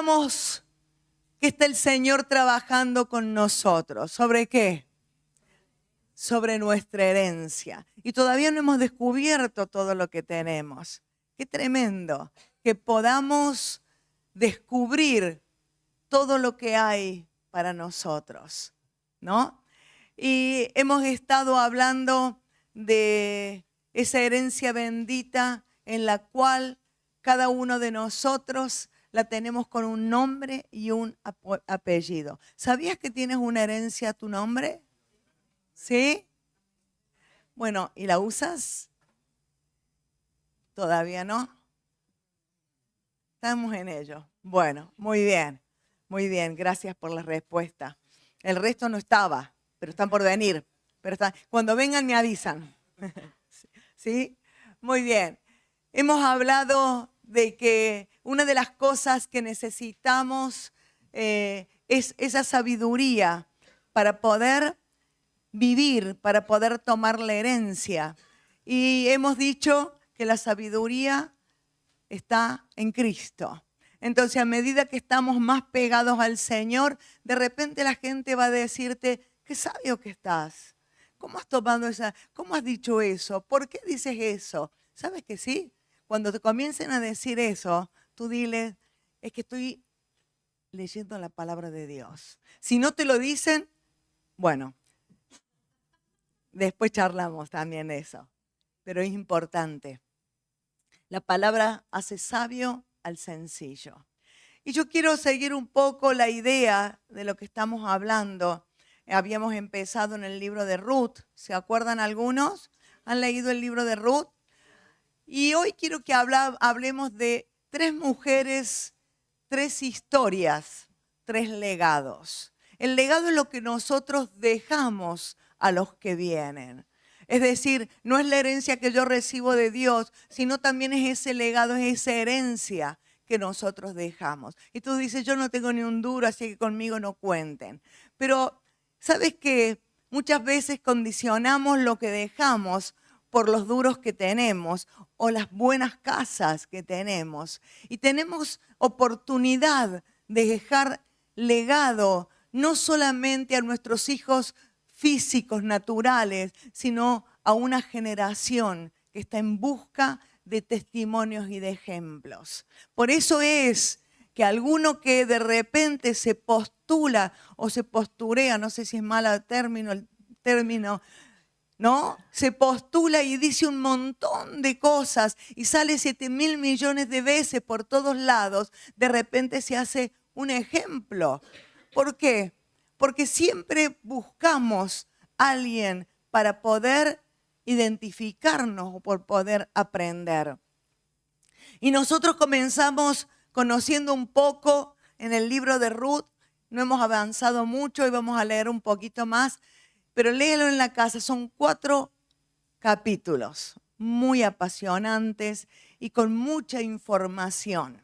hablamos que está el Señor trabajando con nosotros. ¿Sobre qué? Sobre nuestra herencia. Y todavía no hemos descubierto todo lo que tenemos. Qué tremendo que podamos descubrir todo lo que hay para nosotros, ¿no? Y hemos estado hablando de esa herencia bendita en la cual cada uno de nosotros la tenemos con un nombre y un apellido. ¿Sabías que tienes una herencia a tu nombre? ¿Sí? Bueno, ¿y la usas? ¿Todavía no? Estamos en ello. Bueno, muy bien. Muy bien, gracias por la respuesta. El resto no estaba, pero están por venir. Cuando vengan me avisan. ¿Sí? Muy bien. Hemos hablado de que una de las cosas que necesitamos es esa sabiduría para poder vivir, para poder tomar la herencia. Y hemos dicho que la sabiduría está en Cristo. Entonces, a medida que estamos más pegados al Señor, de repente la gente va a decirte, qué sabio que estás. ¿Cómo has tomado cómo has dicho eso? ¿Por qué dices eso? ¿Sabes que sí? Cuando te comiencen a decir eso, tú diles, es que estoy leyendo la palabra de Dios. Si no te lo dicen, bueno, después charlamos también eso. Pero es importante. La palabra hace sabio al sencillo. Y yo quiero seguir un poco la idea de lo que estamos hablando. Habíamos empezado en el libro de Ruth. ¿Se acuerdan algunos? ¿Han leído el libro de Ruth? Y hoy quiero que hablemos de 3 mujeres, 3 historias, 3 legados. El legado es lo que nosotros dejamos a los que vienen. Es decir, no es la herencia que yo recibo de Dios, sino también es ese legado, es esa herencia que nosotros dejamos. Y tú dices, yo no tengo ni un duro, así que conmigo no cuenten. Pero, ¿sabes qué? Muchas veces condicionamos lo que dejamos por los duros que tenemos o las buenas casas que tenemos. Y tenemos oportunidad de dejar legado no solamente a nuestros hijos físicos, naturales, sino a una generación que está en busca de testimonios y de ejemplos. Por eso es que alguno que de repente se postula o se posturea, no sé si es mal el término, ¿no? Se postula y dice un montón de cosas y sale 7.000 millones de veces por todos lados, de repente se hace un ejemplo. ¿Por qué? Porque siempre buscamos a alguien para poder identificarnos o por poder aprender. Y nosotros comenzamos conociendo un poco en el libro de Ruth. No hemos avanzado mucho y vamos a leer un poquito más, pero léelo en la casa. Son 4 capítulos muy apasionantes y con mucha información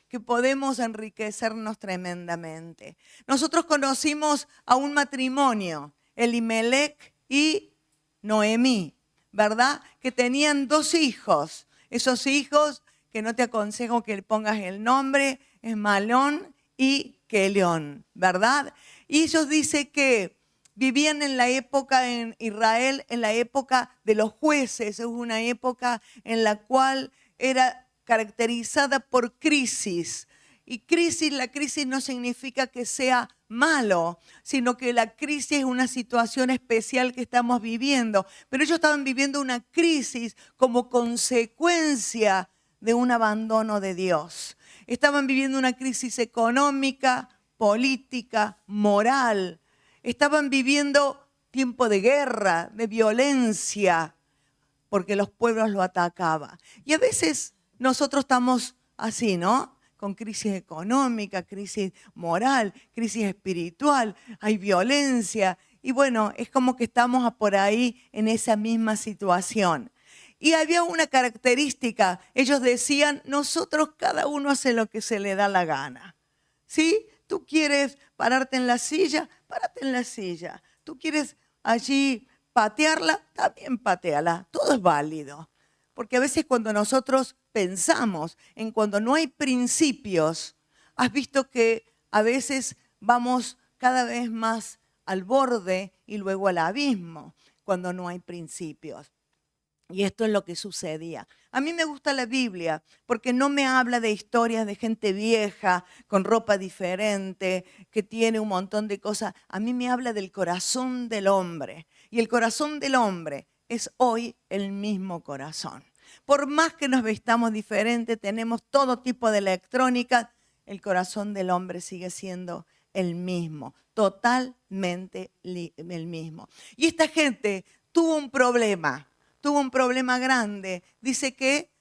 que podemos enriquecernos tremendamente. Nosotros conocimos a un matrimonio, Elimelech y Noemí, ¿verdad? Que tenían 2 hijos. Esos hijos, que no te aconsejo que le pongas el nombre, es Malón y Kelión, ¿verdad? Y ellos dicen que vivían en la época en Israel, en la época de los jueces. Es una época en la cual era caracterizada por crisis. Y la crisis no significa que sea malo, sino que la crisis es una situación especial que estamos viviendo. Pero ellos estaban viviendo una crisis como consecuencia de un abandono de Dios. Estaban viviendo una crisis económica, política, moral. Estaban viviendo tiempo de guerra, de violencia, porque los pueblos lo atacaban. Y a veces nosotros estamos así, ¿no? Con crisis económica, crisis moral, crisis espiritual, hay violencia. Y bueno, es como que estamos por ahí en esa misma situación. Y había una característica, ellos decían, nosotros cada uno hace lo que se le da la gana. ¿Sí? Tú quieres pararte en la silla, párate en la silla. Tú quieres allí patearla, también pateala. Todo es válido. Porque a veces cuando nosotros pensamos en cuando no hay principios, has visto que a veces vamos cada vez más al borde y luego al abismo cuando no hay principios. Y esto es lo que sucedía. A mí me gusta la Biblia porque no me habla de historias de gente vieja, con ropa diferente, que tiene un montón de cosas. A mí me habla del corazón del hombre. Y el corazón del hombre es hoy el mismo corazón. Por más que nos vistamos diferente, tenemos todo tipo de electrónica, el corazón del hombre sigue siendo el mismo, totalmente el mismo. Y esta gente tuvo un problema grande. Dice que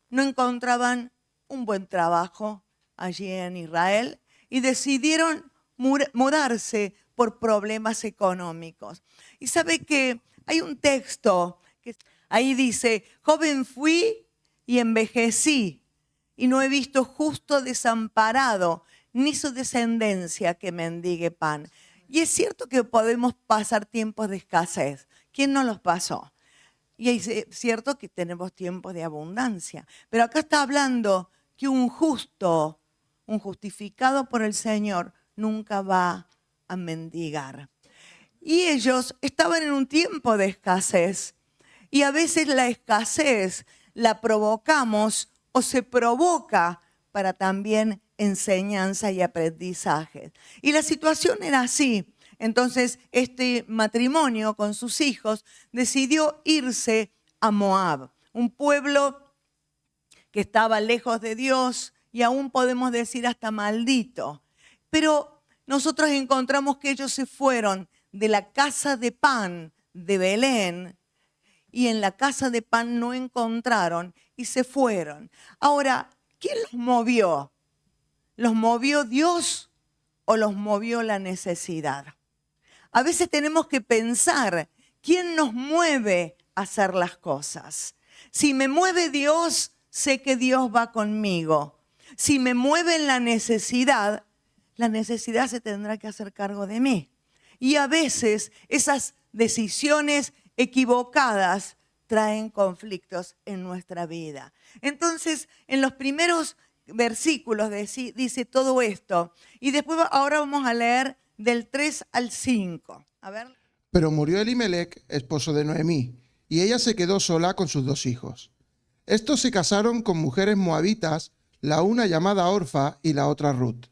no encontraban un buen trabajo allí en Israel y decidieron mudarse por problemas económicos. Y sabe que hay un texto que ahí dice, joven fui y envejecí y no he visto justo desamparado ni su descendencia que mendigue pan. Y es cierto que podemos pasar tiempos de escasez. ¿Quién no los pasó? Y es cierto que tenemos tiempos de abundancia. Pero acá está hablando que un justo, un justificado por el Señor, nunca va a mendigar. Y ellos estaban en un tiempo de escasez. Y a veces la escasez la provocamos o se provoca para también enseñanza y aprendizaje. Y la situación era así. Entonces, este matrimonio con sus hijos decidió irse a Moab, un pueblo que estaba lejos de Dios y aún podemos decir hasta maldito. Pero nosotros encontramos que ellos se fueron de la casa de pan de Belén y en la casa de pan no encontraron y se fueron. Ahora, ¿quién los movió? ¿Los movió Dios o los movió la necesidad? A veces tenemos que pensar, ¿quién nos mueve a hacer las cosas? Si me mueve Dios, sé que Dios va conmigo. Si me mueve en la necesidad se tendrá que hacer cargo de mí. Y a veces esas decisiones equivocadas traen conflictos en nuestra vida. Entonces, en los primeros versículos dice todo esto. Y después ahora vamos a leer del 3 al 5. A ver. Pero murió Elimelec, esposo de Noemí, y ella se quedó sola con sus 2 hijos. Estos se casaron con mujeres moabitas, la una llamada Orfa y la otra Ruth.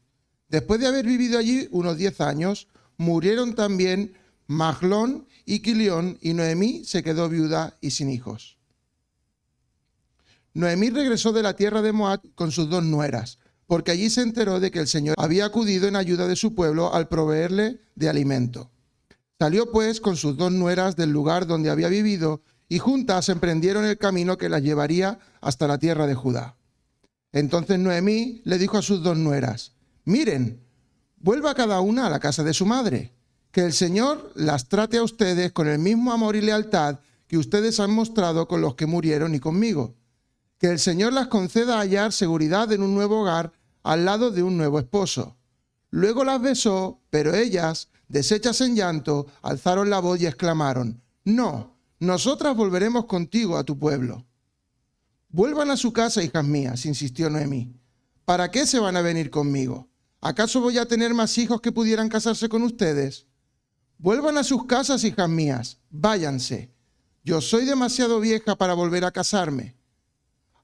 Después de haber vivido allí unos 10 años, murieron también Mahlón y Quilión, y Noemí se quedó viuda y sin hijos. Noemí regresó de la tierra de Moab con sus 2 nueras, porque allí se enteró de que el Señor había acudido en ayuda de su pueblo al proveerle de alimento. Salió pues con sus 2 nueras del lugar donde había vivido y juntas emprendieron el camino que las llevaría hasta la tierra de Judá. Entonces Noemí le dijo a sus 2 nueras, miren, vuelva cada una a la casa de su madre, que el Señor las trate a ustedes con el mismo amor y lealtad que ustedes han mostrado con los que murieron y conmigo. Que el Señor las conceda hallar seguridad en un nuevo hogar al lado de un nuevo esposo. Luego las besó, pero ellas, deshechas en llanto, alzaron la voz y exclamaron, no, nosotras volveremos contigo a tu pueblo. Vuelvan a su casa, hijas mías, insistió Noemí. ¿Para qué se van a venir conmigo? ¿Acaso voy a tener más hijos que pudieran casarse con ustedes? Vuelvan a sus casas, hijas mías, váyanse. Yo soy demasiado vieja para volver a casarme.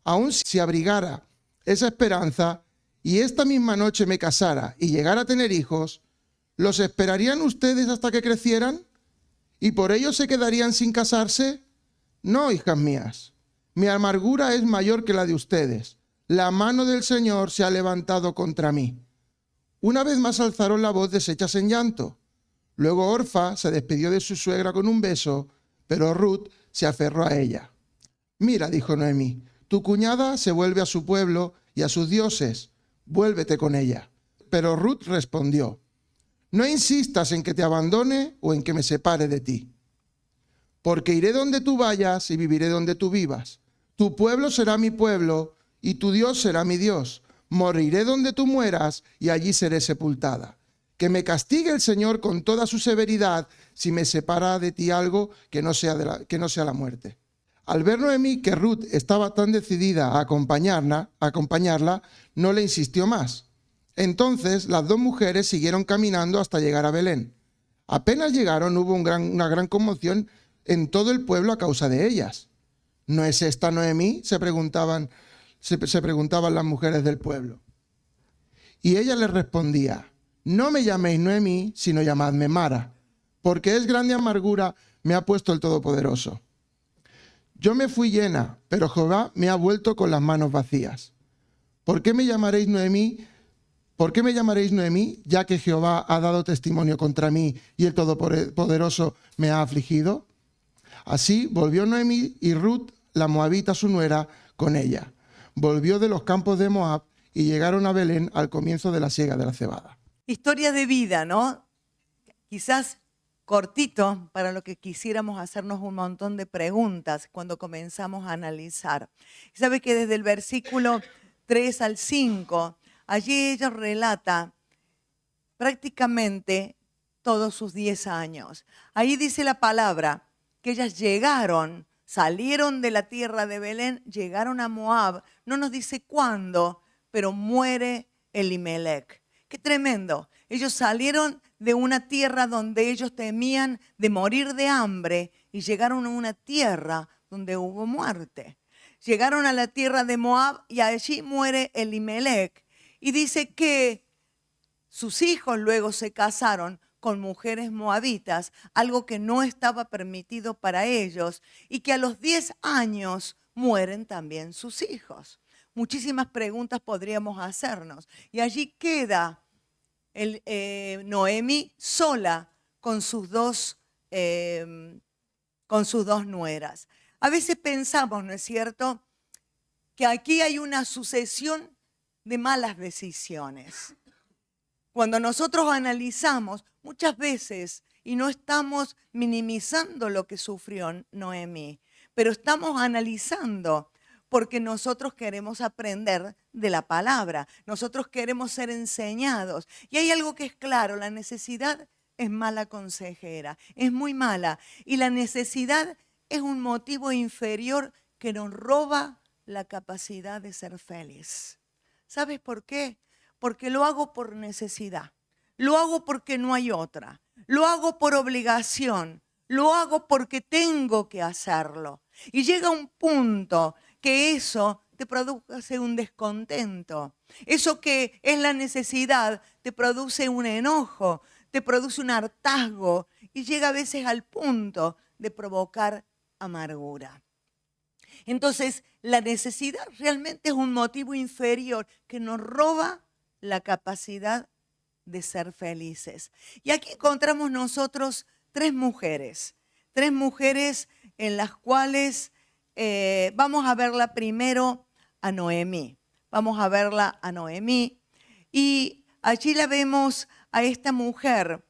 Aun si abrigara esa esperanza y esta misma noche me casara y llegara a tener hijos, ¿los esperarían ustedes hasta que crecieran? ¿Y por ello se quedarían sin casarse? No, hijas mías, mi amargura es mayor que la de ustedes. La mano del Señor se ha levantado contra mí. Una vez más alzaron la voz deshechas en llanto. Luego Orfa se despidió de su suegra con un beso, pero Ruth se aferró a ella. Mira, dijo Noemí, tu cuñada se vuelve a su pueblo y a sus dioses. Vuélvete con ella. Pero Ruth respondió, no insistas en que te abandone o en que me separe de ti. Porque iré donde tú vayas y viviré donde tú vivas. Tu pueblo será mi pueblo y tu Dios será mi Dios. Moriré donde tú mueras y allí seré sepultada. Que me castigue el Señor con toda su severidad si me separa de ti algo que no sea la muerte. Al ver Noemí que Ruth estaba tan decidida a acompañarla, no le insistió más. Entonces las dos mujeres siguieron caminando hasta llegar a Belén. Apenas llegaron, hubo una gran conmoción en todo el pueblo a causa de ellas. ¿No es esta Noemí?, se preguntaban las mujeres del pueblo. Y ella les respondía: no me llaméis Noemí, sino llamadme Mara, porque es grande amargura me ha puesto el Todopoderoso. Yo me fui llena, pero Jehová me ha vuelto con las manos vacías. ¿Por qué me llamaréis Noemí? ¿Por qué me llamaréis Noemí, ya que Jehová ha dado testimonio contra mí y el Todopoderoso me ha afligido? Así volvió Noemí y Ruth, la moabita su nuera, con ella. Volvió de los campos de Moab y llegaron a Belén al comienzo de la siega de la cebada. Historia de vida, ¿no? Quizás cortito para lo que quisiéramos hacernos un montón de preguntas cuando comenzamos a analizar. ¿Sabe que desde el versículo 3 al 5, allí ella relata prácticamente todos sus 10 años? Ahí dice la palabra que ellas llegaron, salieron de la tierra de Belén, llegaron a Moab. No nos dice cuándo, pero muere Elimelec. ¡Qué tremendo! Ellos salieron de una tierra donde ellos temían de morir de hambre y llegaron a una tierra donde hubo muerte. Llegaron a la tierra de Moab y allí muere Elimelec. Y dice que sus hijos luego se casaron con mujeres moabitas, algo que no estaba permitido para ellos, y que a los 10 años mueren también sus hijos. Muchísimas preguntas podríamos hacernos. Y allí queda Noemí sola con sus dos nueras. A veces pensamos, ¿no es cierto?, que aquí hay una sucesión de malas decisiones. Cuando nosotros analizamos, muchas veces, y no estamos minimizando lo que sufrió Noemí, pero estamos analizando porque nosotros queremos aprender de la palabra, nosotros queremos ser enseñados. Y hay algo que es claro: la necesidad es mala consejera, es muy mala. Y la necesidad es un motivo inferior que nos roba la capacidad de ser feliz. ¿Sabes por qué? Porque lo hago por necesidad, lo hago porque no hay otra, lo hago por obligación, lo hago porque tengo que hacerlo. Y llega un punto que eso te produce un descontento. Eso que es la necesidad te produce un enojo, te produce un hartazgo y llega a veces al punto de provocar amargura. Entonces, la necesidad realmente es un motivo inferior que nos roba la capacidad de ser felices. Y aquí encontramos nosotros tres mujeres en las cuales vamos a verla primero a Noemí. Vamos a verla a Noemí y allí la vemos a esta mujer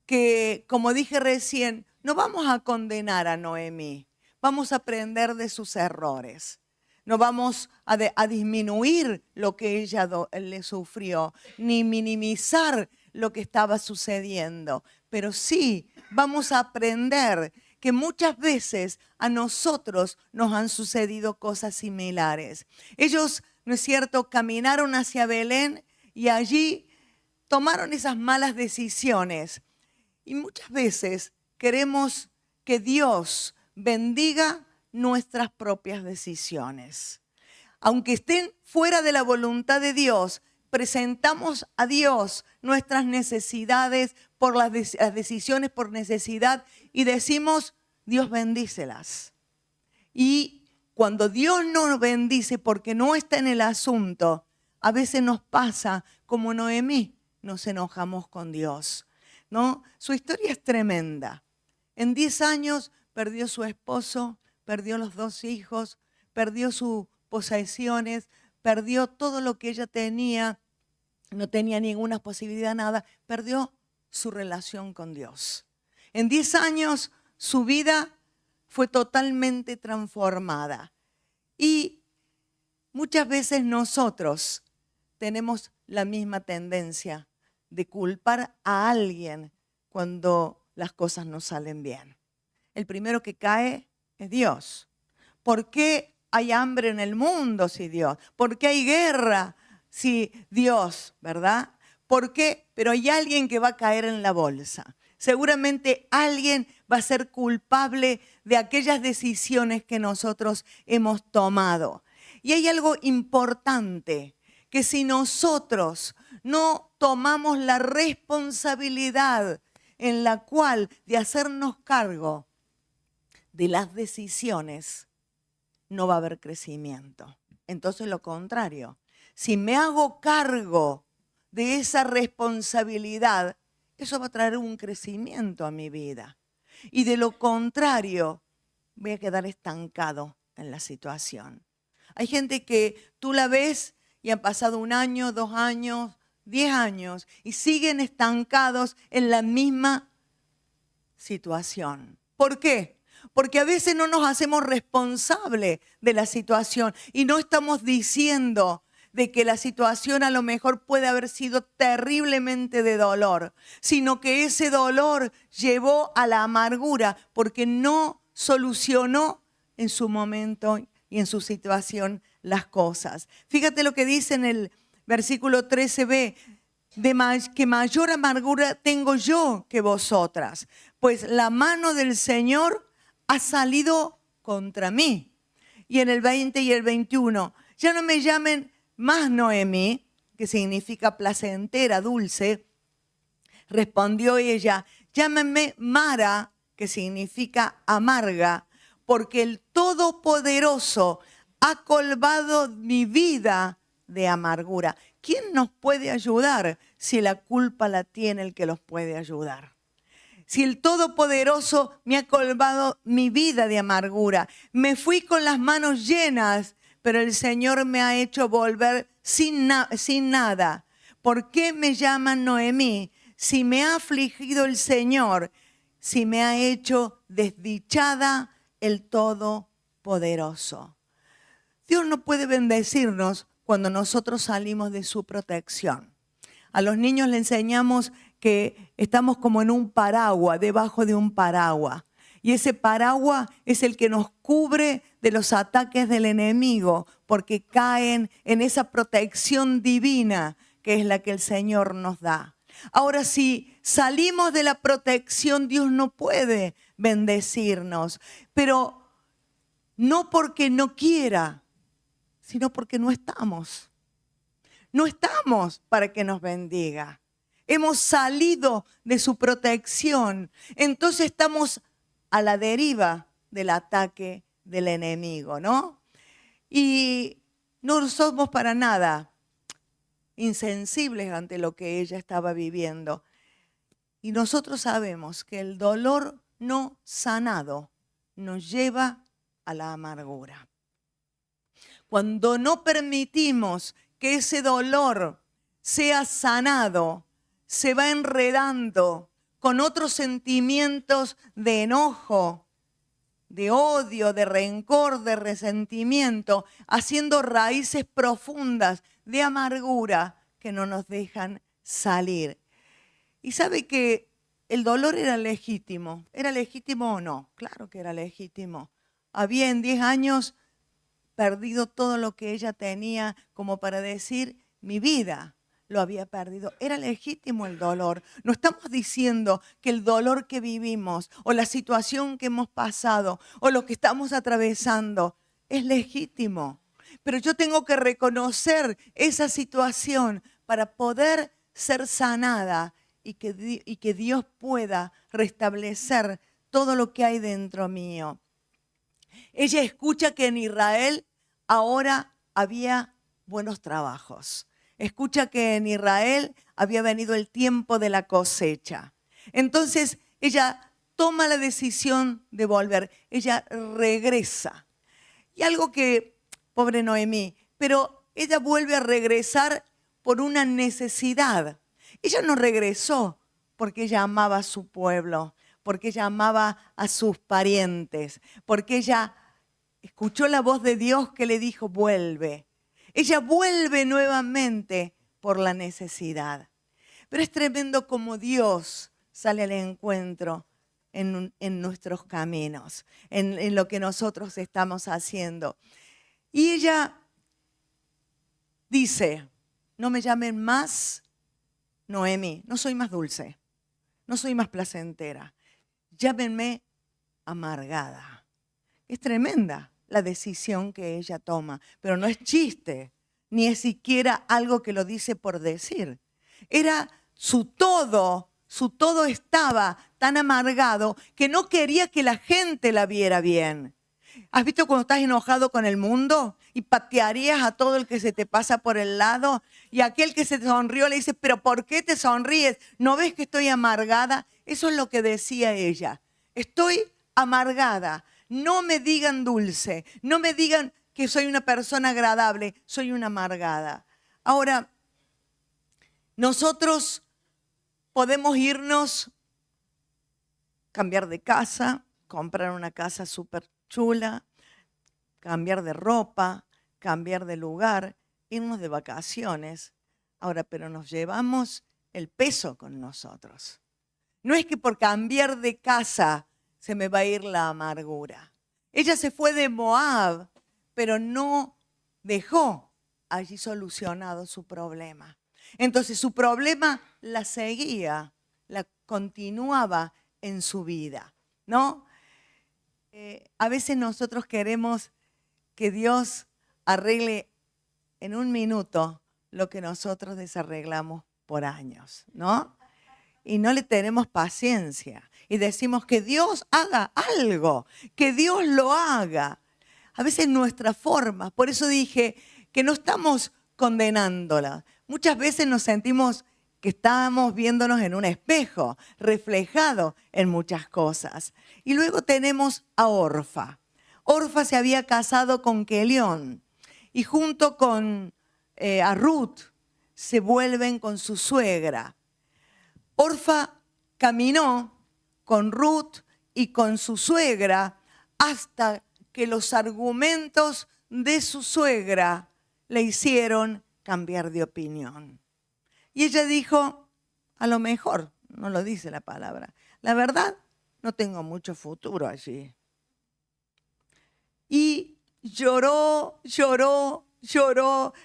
que, como dije recién, no vamos a condenar a Noemí, vamos a aprender de sus errores. No vamos a disminuir lo que ella le sufrió, ni minimizar lo que estaba sucediendo, pero sí vamos a aprender que muchas veces a nosotros nos han sucedido cosas similares. Ellos, ¿no es cierto?, caminaron hacia Belén y allí tomaron esas malas decisiones. Y muchas veces queremos que Dios bendiga nuestras propias decisiones. Aunque estén fuera de la voluntad de Dios, presentamos a Dios nuestras necesidades por las decisiones por necesidad y decimos: Dios bendícelas. Y cuando Dios no nos bendice porque no está en el asunto, a veces nos pasa como Noemí, nos enojamos con Dios, ¿no? Su historia es tremenda. En 10 años perdió su esposo, perdió los 2 hijos, perdió sus posesiones, perdió todo lo que ella tenía, no tenía ninguna posibilidad, nada, perdió su relación con Dios. En 10 años su vida fue totalmente transformada. Y muchas veces nosotros tenemos la misma tendencia de culpar a alguien cuando las cosas no salen bien. El primero que cae es Dios. ¿Por qué hay hambre en el mundo si Dios? ¿Por qué hay guerra si Dios, ¿verdad? ¿Por qué? Pero hay alguien que va a caer en la bolsa. Seguramente alguien va a ser culpable de aquellas decisiones que nosotros hemos tomado. Y hay algo importante, que si nosotros no tomamos la responsabilidad en la cual de hacernos cargo de las decisiones, no va a haber crecimiento. Entonces lo contrario, si me hago cargo de esa responsabilidad, eso va a traer un crecimiento a mi vida. Y de lo contrario, voy a quedar estancado en la situación. Hay gente que tú la ves y han pasado 1 año, 2 años, 10 años y siguen estancados en la misma situación. ¿Por qué? Porque a veces no nos hacemos responsables de la situación y no estamos diciendo de que la situación a lo mejor puede haber sido terriblemente de dolor, sino que ese dolor llevó a la amargura porque no solucionó en su momento y en su situación las cosas. Fíjate lo que dice en el versículo 13b, que mayor amargura tengo yo que vosotras, pues la mano del Señor ha salido contra mí. Y en el 20 y el 21, ya no me llamen más Noemí, que significa placentera, dulce. Respondió ella, llámenme Mara, que significa amarga, porque el Todopoderoso ha colmado mi vida de amargura. ¿Quién nos puede ayudar si la culpa la tiene el que los puede ayudar? Si el Todopoderoso me ha colmado mi vida de amargura, me fui con las manos llenas, pero el Señor me ha hecho volver sin nada. ¿Por qué me llaman Noemí? Si me ha afligido el Señor, si me ha hecho desdichada el Todopoderoso. Dios no puede bendecirnos cuando nosotros salimos de su protección. A los niños le enseñamos que estamos como en un paraguas, debajo de un paraguas. Y ese paraguas es el que nos cubre de los ataques del enemigo, porque caen en esa protección divina que es la que el Señor nos da. Ahora, si salimos de la protección, Dios no puede bendecirnos, pero no porque no quiera, sino porque no estamos. No estamos para que nos bendiga. Hemos salido de su protección, entonces estamos a la deriva del ataque del enemigo, ¿no? Y no somos para nada insensibles ante lo que ella estaba viviendo. Y nosotros sabemos que el dolor no sanado nos lleva a la amargura. Cuando no permitimos que ese dolor sea sanado, se va enredando con otros sentimientos de enojo, de odio, de rencor, de resentimiento, haciendo raíces profundas de amargura que no nos dejan salir. Y sabe que el dolor era legítimo. ¿Era legítimo o no? Claro que era legítimo. Había en 10 años perdido todo lo que ella tenía como para decir, mi vida lo había perdido. Era legítimo el dolor. No estamos diciendo que el dolor que vivimos o la situación que hemos pasado o lo que estamos atravesando es legítimo. Pero yo tengo que reconocer esa situación para poder ser sanada y que Dios pueda restablecer todo lo que hay dentro mío. Ella escucha que en Israel ahora había buenos trabajos. Escucha que en Israel había venido el tiempo de la cosecha. Entonces ella toma la decisión de volver. Ella regresa. Y algo que, pobre Noemí, pero ella vuelve a regresar por una necesidad. Ella no regresó porque ella amaba a su pueblo, porque ella amaba a sus parientes, porque ella escuchó la voz de Dios que le dijo, vuelve. Ella vuelve nuevamente por la necesidad. Pero es tremendo como Dios sale al encuentro en nuestros caminos, en lo que nosotros estamos haciendo. Y ella dice, no me llamen más Noemí, no soy más dulce, no soy más placentera. Llámenme amargada. Es tremenda la decisión que ella toma, pero no es chiste, ni es siquiera algo que lo dice por decir. Era su todo estaba tan amargado que no quería que la gente la viera bien. ¿Has visto cuando estás enojado con el mundo y patearías a todo el que se te pasa por el lado? Y aquel que se te sonrió le dice, ¿pero por qué te sonríes? ¿No ves que estoy amargada? Eso es lo que decía ella. Estoy amargada. No me digan dulce. No me digan que soy una persona agradable. Soy una amargada. Ahora, nosotros podemos irnos, cambiar de casa, comprar una casa súper chula, cambiar de ropa, cambiar de lugar, irnos de vacaciones. Ahora, pero nos llevamos el peso con nosotros. No es que por cambiar de casa se me va a ir la amargura. Ella se fue de Moab, pero no dejó allí solucionado su problema. Entonces su problema la seguía, la continuaba en su vida, ¿no? A veces nosotros queremos que Dios arregle en un minuto lo que nosotros desarreglamos por años, ¿no? Y no le tenemos paciencia. Y decimos que Dios haga algo, que Dios lo haga. A veces nuestra forma, por eso dije que no estamos condenándola. Muchas veces nos sentimos que estamos viéndonos en un espejo, reflejado en muchas cosas. Y luego tenemos a Orfa. Orfa se había casado con Quelión y junto con a Ruth se vuelven con su suegra. Orfa caminó con Ruth y con su suegra hasta que los argumentos de su suegra le hicieron cambiar de opinión. Y ella dijo, a lo mejor, no lo dice la palabra, la verdad, no tengo mucho futuro allí. Y lloró,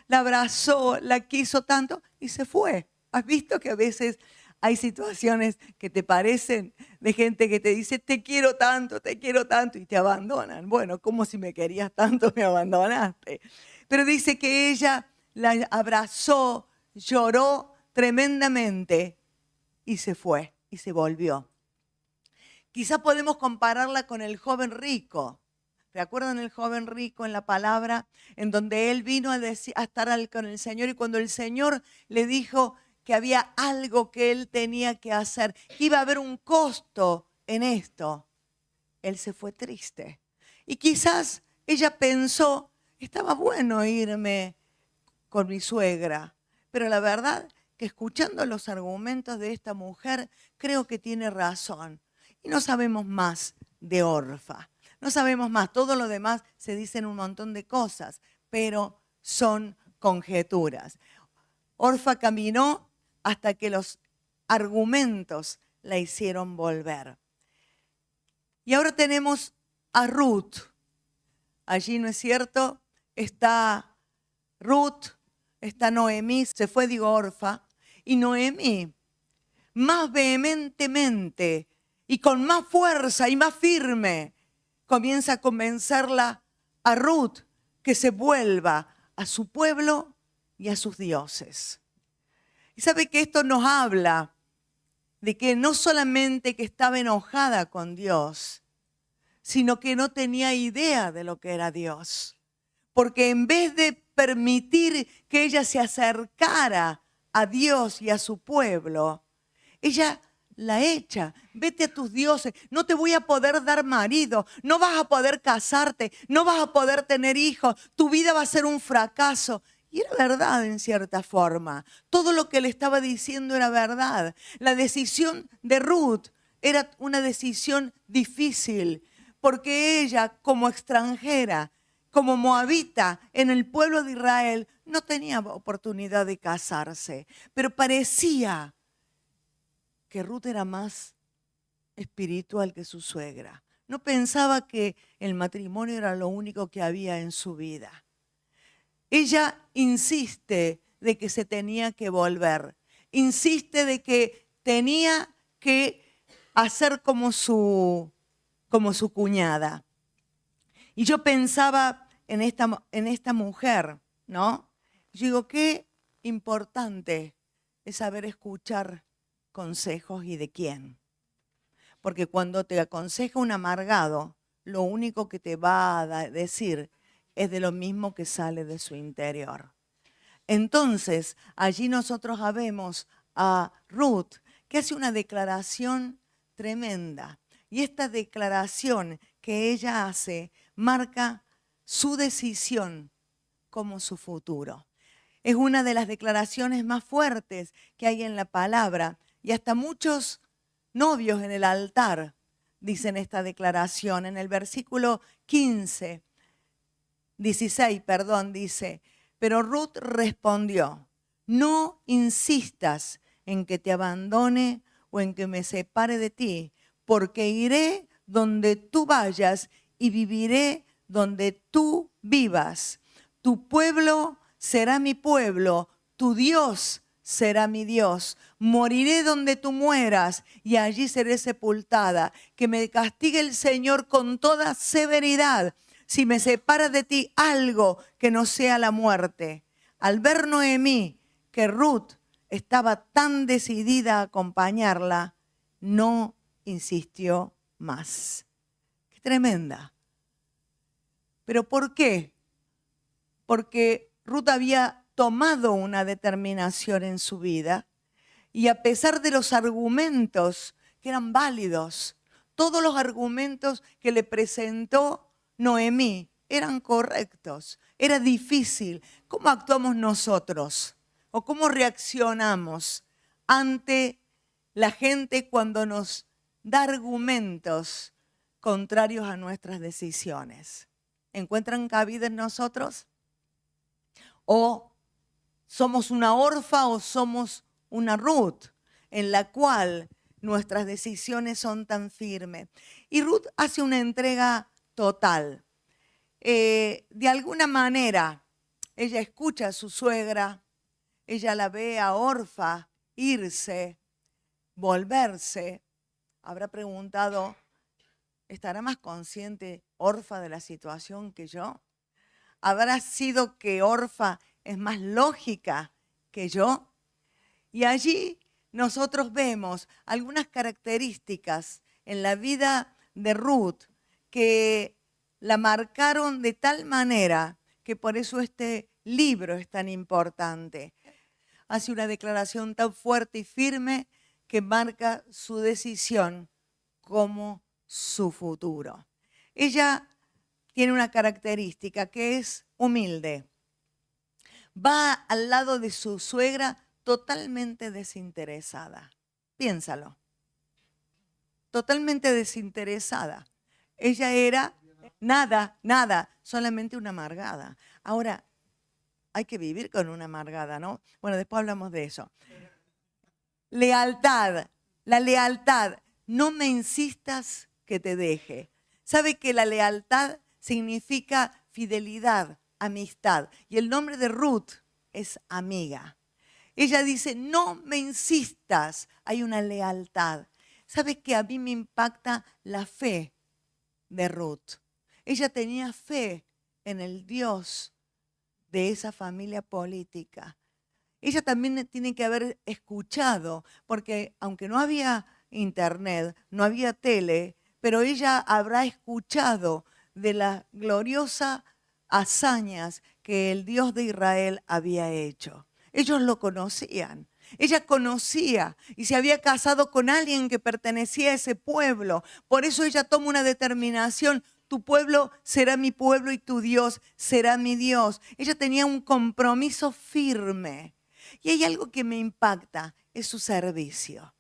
la abrazó, la quiso tanto y se fue. ¿Has visto que a veces hay situaciones que te parecen de gente que te dice, te quiero tanto, y te abandonan? Bueno, como si me querías tanto, me abandonaste. Pero dice que ella la abrazó, lloró tremendamente y se fue y se volvió. Quizá podemos compararla con el joven rico. ¿Recuerdan el joven rico en la palabra? En donde él vino a estar con el Señor y cuando el Señor le dijo que había algo que él tenía que hacer, que iba a haber un costo en esto, él se fue triste. Y quizás ella pensó, estaba bueno irme con mi suegra, pero la verdad que escuchando los argumentos de esta mujer, creo que tiene razón. Y no sabemos más de Orfa. No sabemos más. Todo lo demás se dicen un montón de cosas, pero son conjeturas. Orfa caminó hasta que los argumentos la hicieron volver. Y ahora tenemos a Ruth. Allí, ¿no es cierto? Está Ruth, está Noemí, se fue, digo, Orfa. Y Noemí, más vehementemente y con más fuerza y más firme, comienza a convencerla a Ruth que se vuelva a su pueblo y a sus dioses. Y sabe que esto nos habla de que no solamente que estaba enojada con Dios, sino que no tenía idea de lo que era Dios. Porque en vez de permitir que ella se acercara a Dios y a su pueblo, ella la echa. Vete a tus dioses, no te voy a poder dar marido, no vas a poder casarte, no vas a poder tener hijos, tu vida va a ser un fracaso. Y era verdad en cierta forma. Todo lo que le estaba diciendo era verdad. La decisión de Ruth era una decisión difícil, porque ella como extranjera, como moabita en el pueblo de Israel, no tenía oportunidad de casarse. Pero parecía que Ruth era más espiritual que su suegra. No pensaba que el matrimonio era lo único que había en su vida. Ella insiste de que se tenía que volver. Insiste de que tenía que hacer como su cuñada. Y yo pensaba en esta mujer, ¿no? Yo digo, qué importante es saber escuchar consejos y de quién. Porque cuando te aconseja un amargado, lo único que te va a decir es de lo mismo que sale de su interior. Entonces, allí nosotros vemos a Ruth que hace una declaración tremenda. Y esta declaración que ella hace marca su decisión como su futuro. Es una de las declaraciones más fuertes que hay en la palabra. Y hasta muchos novios en el altar dicen esta declaración. En el versículo 16, dice, pero Ruth respondió, no insistas en que te abandone o en que me separe de ti, porque iré donde tú vayas y viviré donde tú vivas. Tu pueblo será mi pueblo, tu Dios será mi Dios. Moriré donde tú mueras y allí seré sepultada. Que me castigue el Señor con toda severidad si me separa de ti algo que no sea la muerte. Al ver Noemí que Ruth estaba tan decidida a acompañarla, no insistió más. ¡Qué tremenda! ¿Pero por qué? Porque Ruth había tomado una determinación en su vida y a pesar de los argumentos que eran válidos, todos los argumentos que le presentó Noemí eran correctos. Era difícil. ¿Cómo actuamos nosotros? ¿O cómo reaccionamos ante la gente cuando nos da argumentos contrarios a nuestras decisiones? ¿Encuentran cabida en nosotros? ¿O somos una Orfa o somos una Ruth en la cual nuestras decisiones son tan firmes? Y Ruth hace una entrega total. De alguna manera, ella escucha a su suegra, ella la ve a Orfa irse, volverse. Habrá preguntado, ¿estará más consciente Orfa de la situación que yo? ¿Habrá sido que Orfa es más lógica que yo? Y allí nosotros vemos algunas características en la vida de Ruth que la marcaron de tal manera que por eso este libro es tan importante. Hace una declaración tan fuerte y firme que marca su decisión como su futuro. Ella tiene una característica que es humilde. Va al lado de su suegra totalmente desinteresada. Piénsalo. Totalmente desinteresada. Ella era nada, solamente una amargada. Ahora, hay que vivir con una amargada, ¿no? Bueno, después hablamos de eso. Lealtad, la lealtad. No me insistas que te deje. ¿Sabe que la lealtad significa fidelidad, amistad? Y el nombre de Ruth es amiga. Ella dice, no me insistas, hay una lealtad. ¿Sabe que a mí me impacta la fe de Ruth? Ella tenía fe en el Dios de esa familia política. Ella también tiene que haber escuchado, porque aunque no había internet, no había tele, pero ella habrá escuchado de las gloriosas hazañas que el Dios de Israel había hecho. Ellos lo conocían. Ella conocía y se había casado con alguien que pertenecía a ese pueblo. Por eso ella toma una determinación. Tu pueblo será mi pueblo y tu Dios será mi Dios. Ella tenía un compromiso firme. Y hay algo que me impacta, es su servicio.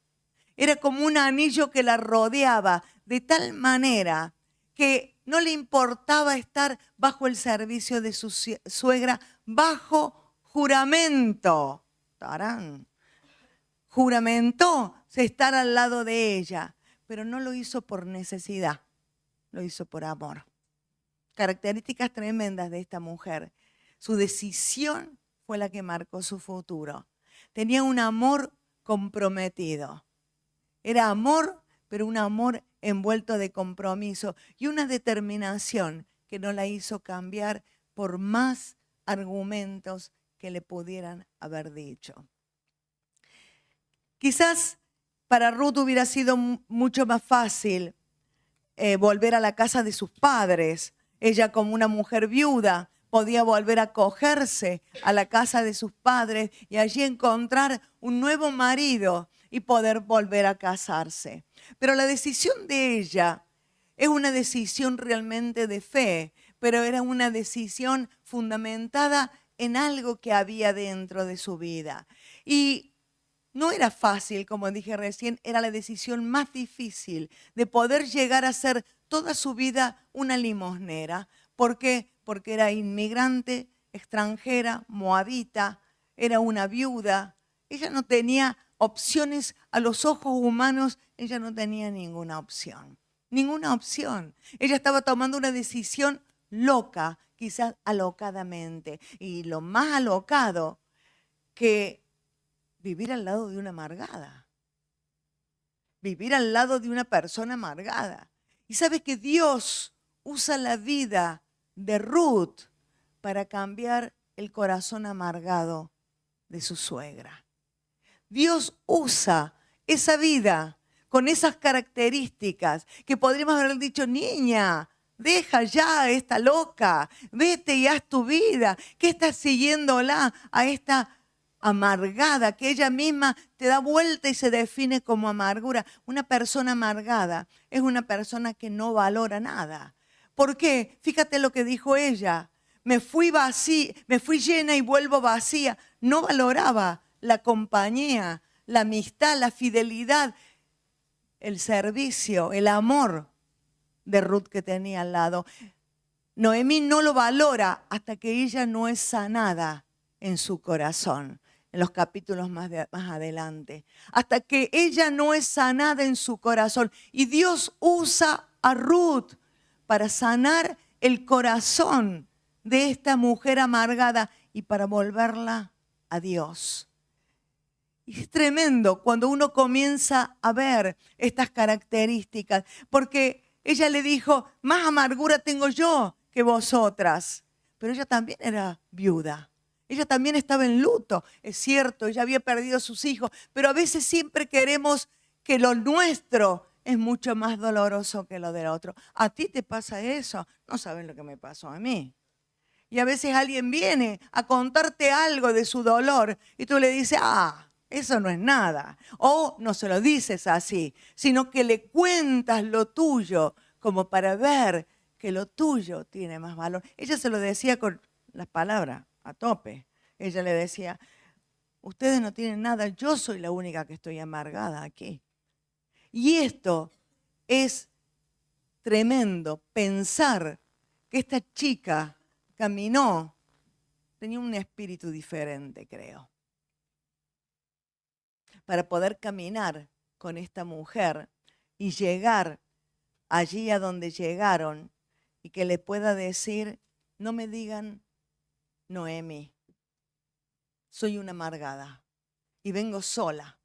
Era como un anillo que la rodeaba de tal manera que no le importaba estar bajo el servicio de su suegra, bajo juramento. ¡Tarán! Juramentó estar al lado de ella, pero no lo hizo por necesidad, lo hizo por amor. Características tremendas de esta mujer. Su decisión fue la que marcó su futuro. Tenía un amor comprometido. Era amor, pero un amor envuelto de compromiso y una determinación que no la hizo cambiar por más argumentos que le pudieran haber dicho. Quizás para Ruth hubiera sido mucho más fácil volver a la casa de sus padres. Ella, como una mujer viuda, podía volver a acogerse a la casa de sus padres y allí encontrar un nuevo marido y poder volver a casarse. Pero la decisión de ella es una decisión realmente de fe, pero era una decisión fundamentada en algo que había dentro de su vida. Y no era fácil, como dije recién, era la decisión más difícil de poder llegar a ser toda su vida una limosnera. ¿Por qué? Porque era inmigrante, extranjera, moabita, era una viuda. Ella no tenía opciones a los ojos humanos, ella no tenía ninguna opción. Ninguna opción. Ella estaba tomando una decisión loca, quizás alocadamente. Y lo más alocado que vivir al lado de una amargada. Vivir al lado de una persona amargada. Y sabes que Dios usa la vida de Ruth para cambiar el corazón amargado de su suegra. Dios usa esa vida con esas características que podríamos haber dicho, niña, deja ya a esta loca, vete y haz tu vida. ¿Qué estás siguiéndola a esta amargada, que ella misma te da vuelta y se define como amargura? Una persona amargada es una persona que no valora nada. ¿Por qué? Fíjate lo que dijo ella. Me fui llena y vuelvo vacía. No valoraba la compañía, la amistad, la fidelidad, el servicio, el amor de Ruth que tenía al lado. Noemí no lo valora hasta que ella no es sanada en su corazón. En los capítulos más adelante, hasta que ella no es sanada en su corazón. Y Dios usa a Ruth para sanar el corazón de esta mujer amargada y para volverla a Dios. Y es tremendo cuando uno comienza a ver estas características, porque ella le dijo, más amargura tengo yo que vosotras. Pero ella también era viuda. Ella también estaba en luto, es cierto, ella había perdido a sus hijos, pero a veces siempre queremos que lo nuestro es mucho más doloroso que lo del otro. ¿A ti te pasa eso? No saben lo que me pasó a mí. Y a veces alguien viene a contarte algo de su dolor y tú le dices, eso no es nada. O no se lo dices así, sino que le cuentas lo tuyo como para ver que lo tuyo tiene más valor. Ella se lo decía con las palabras a tope. Ella le decía, ustedes no tienen nada, yo soy la única que estoy amargada aquí. Y esto es tremendo, pensar que esta chica caminó, tenía un espíritu diferente, creo, para poder caminar con esta mujer y llegar allí a donde llegaron y que le pueda decir, no me digan Noemí, soy una amargada y vengo sola.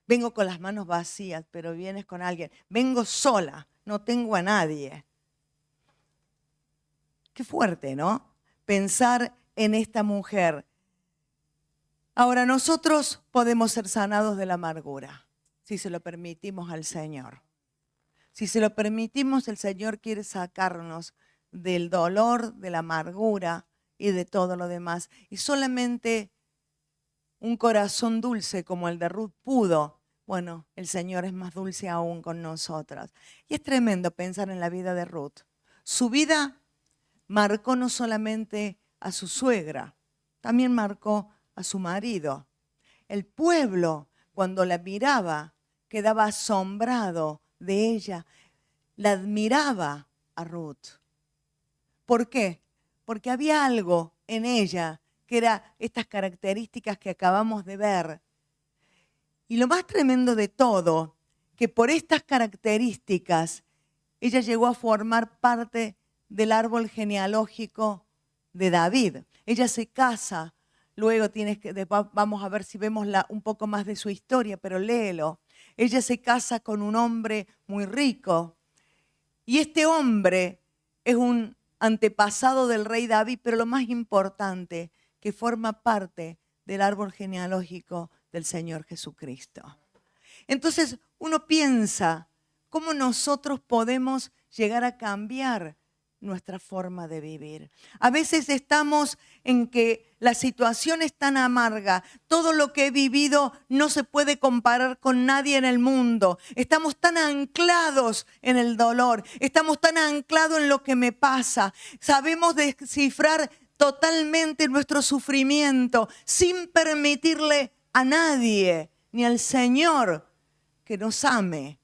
Vengo con las manos vacías, pero vienes con alguien. Vengo sola, no tengo a nadie. Qué fuerte, ¿no? Pensar en esta mujer. Ahora, nosotros podemos ser sanados de la amargura, si se lo permitimos al Señor. Si se lo permitimos, el Señor quiere sacarnos del dolor, de la amargura y de todo lo demás. Y solamente un corazón dulce como el de Ruth pudo. Bueno, el Señor es más dulce aún con nosotras. Y es tremendo pensar en la vida de Ruth. Su vida marcó no solamente a su suegra, también marcó a su marido. El pueblo, cuando la miraba, quedaba asombrado de ella. La admiraba a Ruth. ¿Por qué? Porque había algo en ella que era estas características que acabamos de ver. Y lo más tremendo de todo, que por estas características ella llegó a formar parte del árbol genealógico de David. Ella se casa luego vamos a ver si vemos un poco más de su historia, pero léelo. Ella se casa con un hombre muy rico y este hombre es un antepasado del rey David, pero lo más importante, que forma parte del árbol genealógico del Señor Jesucristo. Entonces uno piensa cómo nosotros podemos llegar a cambiar nuestra forma de vivir. A veces estamos en que la situación es tan amarga, todo lo que he vivido no se puede comparar con nadie en el mundo. Estamos tan anclados en el dolor, estamos tan anclados en lo que me pasa. Sabemos descifrar totalmente nuestro sufrimiento sin permitirle a nadie, ni al Señor, que nos ame.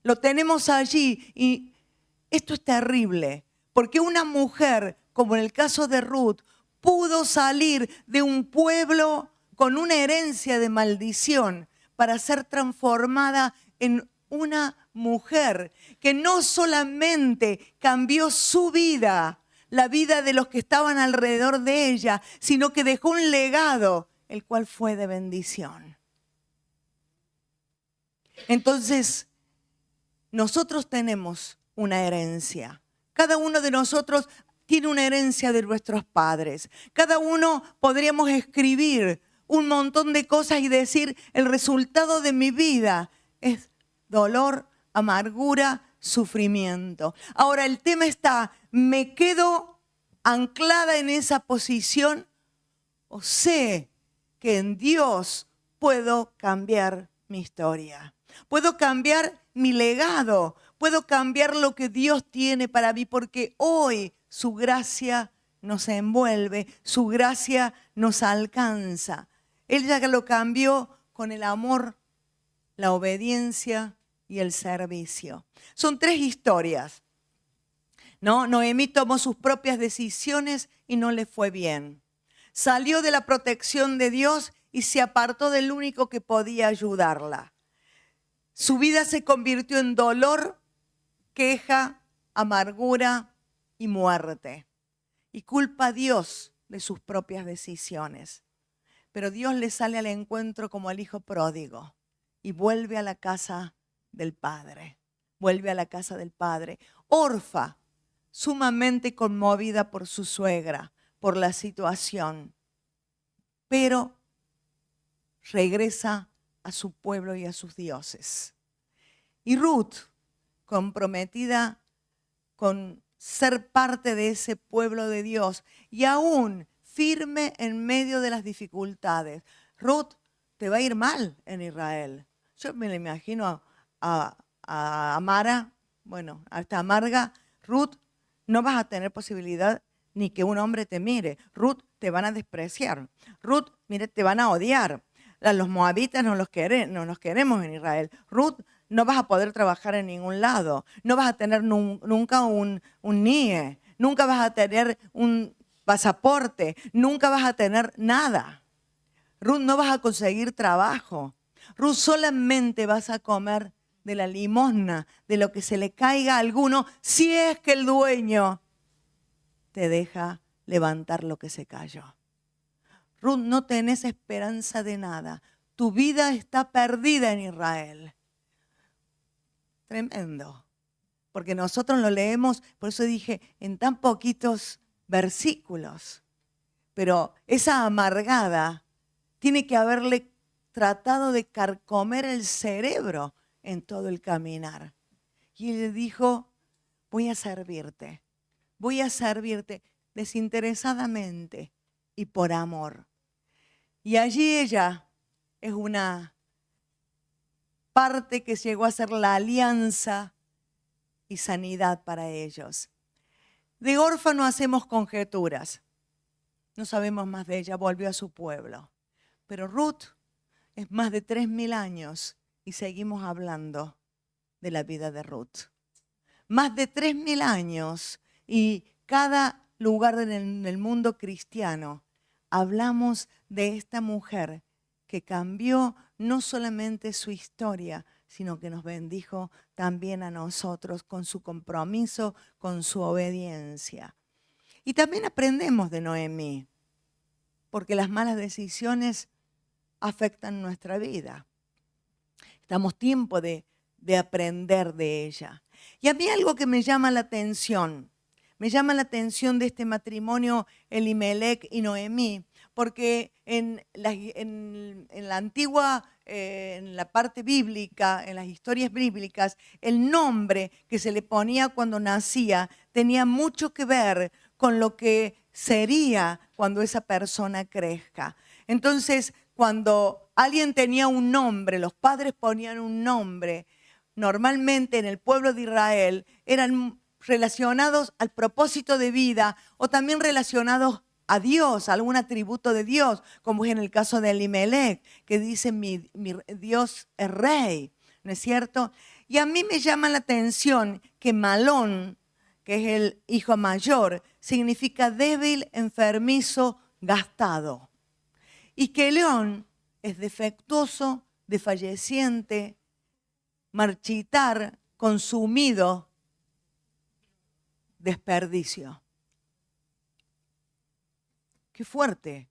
Lo tenemos allí y esto es terrible. Porque una mujer, como en el caso de Ruth, pudo salir de un pueblo con una herencia de maldición para ser transformada en una mujer que no solamente cambió su vida, la vida de los que estaban alrededor de ella, sino que dejó un legado, el cual fue de bendición. Entonces, nosotros tenemos una herencia. Cada uno de nosotros tiene una herencia de nuestros padres. Cada uno podríamos escribir un montón de cosas y decir, el resultado de mi vida es dolor, amargura, sufrimiento. Ahora el tema está, ¿me quedo anclada en esa posición o sé que en Dios puedo cambiar mi historia? Puedo cambiar mi legado, puedo cambiar lo que Dios tiene para mí, porque hoy su gracia nos envuelve, su gracia nos alcanza. Él ya lo cambió con el amor, la obediencia y el servicio. Son 3 historias, ¿no? Noemí tomó sus propias decisiones y no le fue bien. Salió de la protección de Dios y se apartó del único que podía ayudarla. Su vida se convirtió en dolor, queja, amargura y muerte. Y culpa a Dios de sus propias decisiones. Pero Dios le sale al encuentro como al hijo pródigo y vuelve a la casa del Padre. Vuelve a la casa del Padre. Orfa, sumamente conmovida por su suegra, por la situación. Pero regresa a su pueblo y a sus dioses. Y Ruth, comprometida con ser parte de ese pueblo de Dios y aún firme en medio de las dificultades. Ruth, te va a ir mal en Israel. Yo me la imagino a Mara, bueno, hasta amarga. Ruth, no vas a tener posibilidad ni que un hombre te mire. Ruth, te van a despreciar. Ruth, mire, te van a odiar. Los moabitas no los queremos en Israel. Ruth, no vas a poder trabajar en ningún lado. No vas a tener nunca un NIE. Nunca vas a tener un pasaporte. Nunca vas a tener nada. Ruth, no vas a conseguir trabajo. Ruth, solamente vas a comer de la limosna, de lo que se le caiga a alguno, si es que el dueño te deja levantar lo que se cayó. Ruth, no tenés esperanza de nada. Tu vida está perdida en Israel. Tremendo. Porque nosotros lo leemos, por eso dije, en tan poquitos versículos. Pero esa amargada tiene que haberle tratado de carcomer el cerebro en todo el caminar. Y él le dijo, voy a servirte desinteresadamente y por amor. Y allí ella es una parte que llegó a ser la alianza y sanidad para ellos. De Orfa no hacemos conjeturas. No sabemos más de ella, volvió a su pueblo. Pero Ruth es más de 3000 años y seguimos hablando de la vida de Ruth. Más de 3000 años y cada lugar en el mundo cristiano hablamos de esta mujer que cambió no solamente su historia, sino que nos bendijo también a nosotros con su compromiso, con su obediencia. Y también aprendemos de Noemí. porque las malas decisiones afectan nuestra vida. Estamos tiempo de aprender de ella. Y a mí algo que me llama la atención de este matrimonio Elimelec y Noemí, porque en la antigua, en la parte bíblica, en las historias bíblicas, el nombre que se le ponía cuando nacía tenía mucho que ver con lo que sería cuando esa persona crezca. Entonces, cuando alguien tenía un nombre, los padres ponían un nombre, normalmente en el pueblo de Israel eran relacionados al propósito de vida o también relacionados a Dios, a algún atributo de Dios, como es en el caso de Elimelec, que dice mi Dios es rey, ¿no es cierto? Y a mí me llama la atención que Malón, que es el hijo mayor, significa débil, enfermizo, gastado. Y que León es defectuoso, desfalleciente, marchitar, consumido, desperdicio. Qué fuerte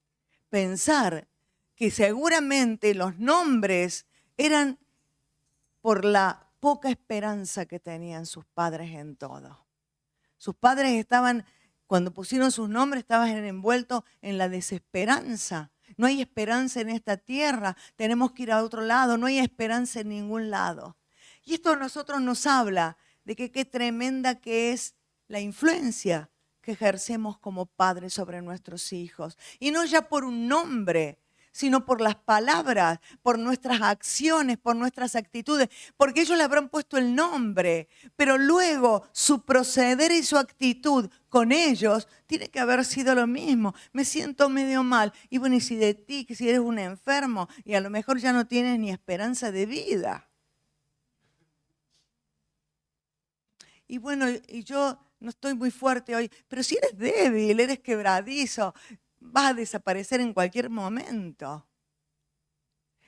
pensar que seguramente los nombres eran por la poca esperanza que tenían sus padres en todo. Sus padres estaban, cuando pusieron sus nombres, estaban envueltos en la desesperanza. No hay esperanza en esta tierra, tenemos que ir a otro lado, no hay esperanza en ningún lado. Y esto a nosotros nos habla de que qué tremenda que es la influencia que ejercemos como padres sobre nuestros hijos. Y no ya por un nombre, sino por las palabras, por nuestras acciones, por nuestras actitudes, porque ellos le habrán puesto el nombre, pero luego su proceder y su actitud con ellos tiene que haber sido lo mismo. Me siento medio mal, y bueno, y si de ti, que si eres un enfermo, y a lo mejor ya no tienes ni esperanza de vida. Y bueno, y yo no estoy muy fuerte hoy, pero si eres débil, eres quebradizo, vas a desaparecer en cualquier momento.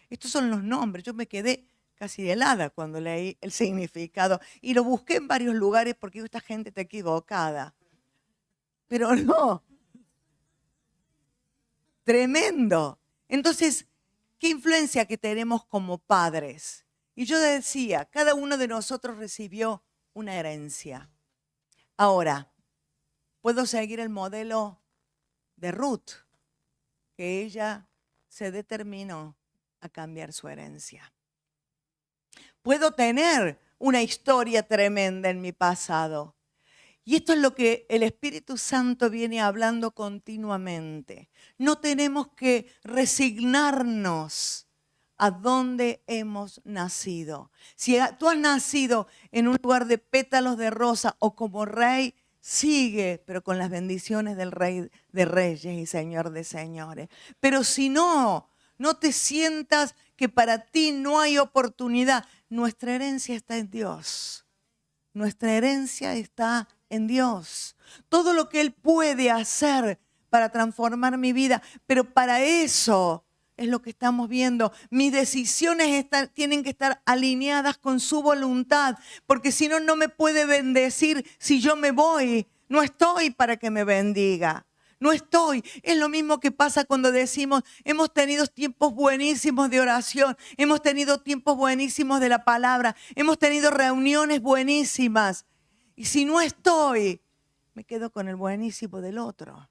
Estos son los nombres. Yo me quedé casi helada cuando leí el significado y lo busqué en varios lugares porque esta gente está equivocada. Pero no, tremendo. Entonces, ¿qué influencia que tenemos como padres? Y yo decía, cada uno de nosotros recibió una herencia. Ahora, puedo seguir el modelo de Ruth, que ella se determinó a cambiar su herencia. Puedo tener una historia tremenda en mi pasado. Y esto es lo que el Espíritu Santo viene hablando continuamente. No tenemos que resignarnos a dónde hemos nacido. Si tú has nacido en un lugar de pétalos de rosa o como rey, sigue, pero con las bendiciones del Rey de Reyes y Señor de Señores. Pero si no, no te sientas que para ti no hay oportunidad. Nuestra herencia está en Dios. Nuestra herencia está en Dios. Todo lo que Él puede hacer para transformar mi vida, pero para eso es lo que estamos viendo. Mis decisiones tienen que estar alineadas con su voluntad, porque si no, no me puede bendecir si yo me voy. No estoy para que me bendiga. No estoy. Es lo mismo que pasa cuando decimos, hemos tenido tiempos buenísimos de oración, hemos tenido tiempos buenísimos de la palabra, hemos tenido reuniones buenísimas. Y si no estoy, me quedo con el buenísimo del otro.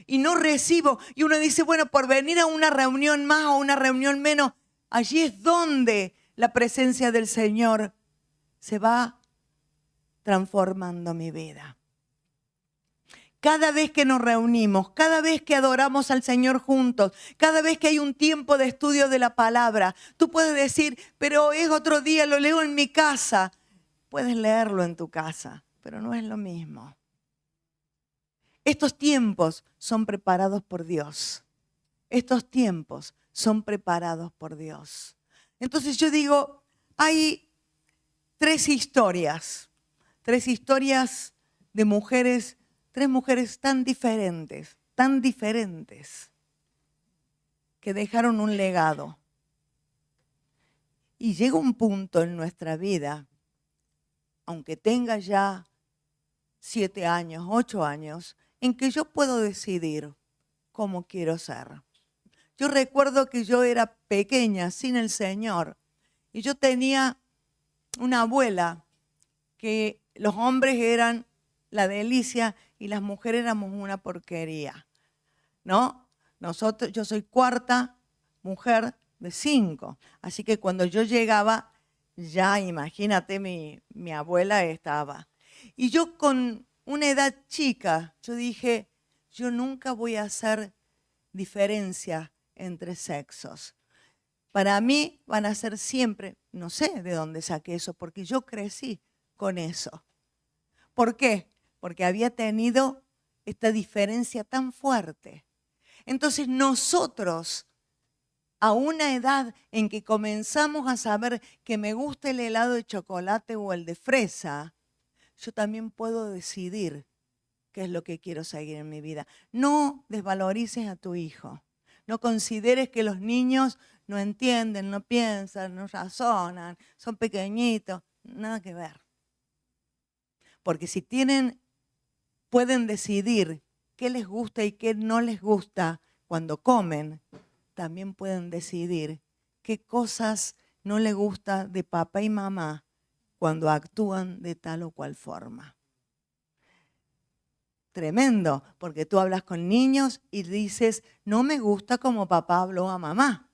Y no recibo. Y uno dice, bueno, por venir a una reunión más o una reunión menos, allí es donde la presencia del Señor se va transformando mi vida. Cada vez que nos reunimos, cada vez que adoramos al Señor juntos, cada vez que hay un tiempo de estudio de la palabra, tú puedes decir, pero es otro día, lo leo en mi casa. Puedes leerlo en tu casa, pero no es lo mismo. Estos tiempos son preparados por Dios. Estos tiempos son preparados por Dios. Entonces yo digo, hay tres historias de mujeres, tres mujeres tan diferentes, que dejaron un legado. Y llega un punto en nuestra vida, aunque tenga ya 7 años, 8 años, en que yo puedo decidir cómo quiero ser. Yo recuerdo que yo era pequeña, sin el Señor, y yo tenía una abuela que los hombres eran la delicia y las mujeres éramos una porquería, ¿no? Yo soy cuarta mujer de 5, así que cuando yo llegaba, ya imagínate, mi abuela estaba. Y yo con una edad chica, yo dije, yo nunca voy a hacer diferencia entre sexos. Para mí van a ser siempre, no sé de dónde saqué eso, porque yo crecí con eso. ¿Por qué? Porque había tenido esta diferencia tan fuerte. Entonces nosotros, a una edad en que comenzamos a saber que me gusta el helado de chocolate o el de fresa, yo también puedo decidir qué es lo que quiero seguir en mi vida. No desvalorices a tu hijo. No consideres que los niños no entienden, no piensan, no razonan, son pequeñitos. Nada que ver. Porque si pueden decidir qué les gusta y qué no les gusta cuando comen, también pueden decidir qué cosas no les gusta de papá y mamá cuando actúan de tal o cual forma. Tremendo, porque tú hablas con niños y dices, no me gusta como papá habló a mamá.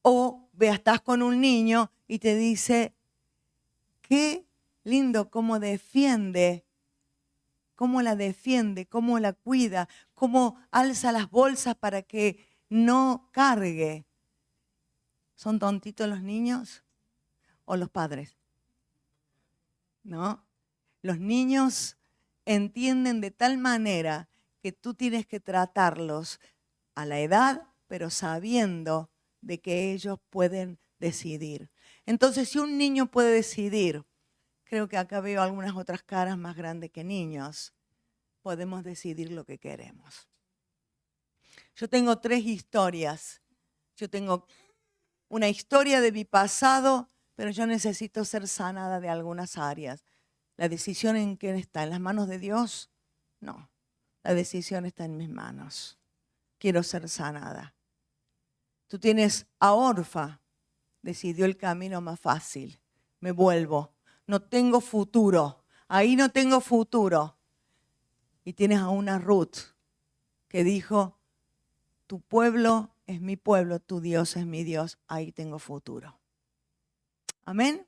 O estás con un niño y te dice, qué lindo cómo defiende, cómo la defiende, cómo la cuida, cómo alza las bolsas para que no cargue. ¿Son tontitos los niños o los padres? ¿No? Los niños entienden de tal manera que tú tienes que tratarlos a la edad, pero sabiendo de que ellos pueden decidir. Entonces, si un niño puede decidir, creo que acá veo algunas otras caras más grandes que niños, podemos decidir lo que queremos. Yo tengo 3 historias. Yo tengo una historia de mi pasado, pero yo necesito ser sanada de algunas áreas. ¿La decisión en qué está? ¿En las manos de Dios? No, la decisión está en mis manos. Quiero ser sanada. Tú tienes a Orfa, decidió el camino más fácil. Me vuelvo, no tengo futuro, ahí no tengo futuro. Y tienes a una Ruth que dijo, tu pueblo es mi pueblo, tu Dios es mi Dios, ahí tengo futuro. Amén.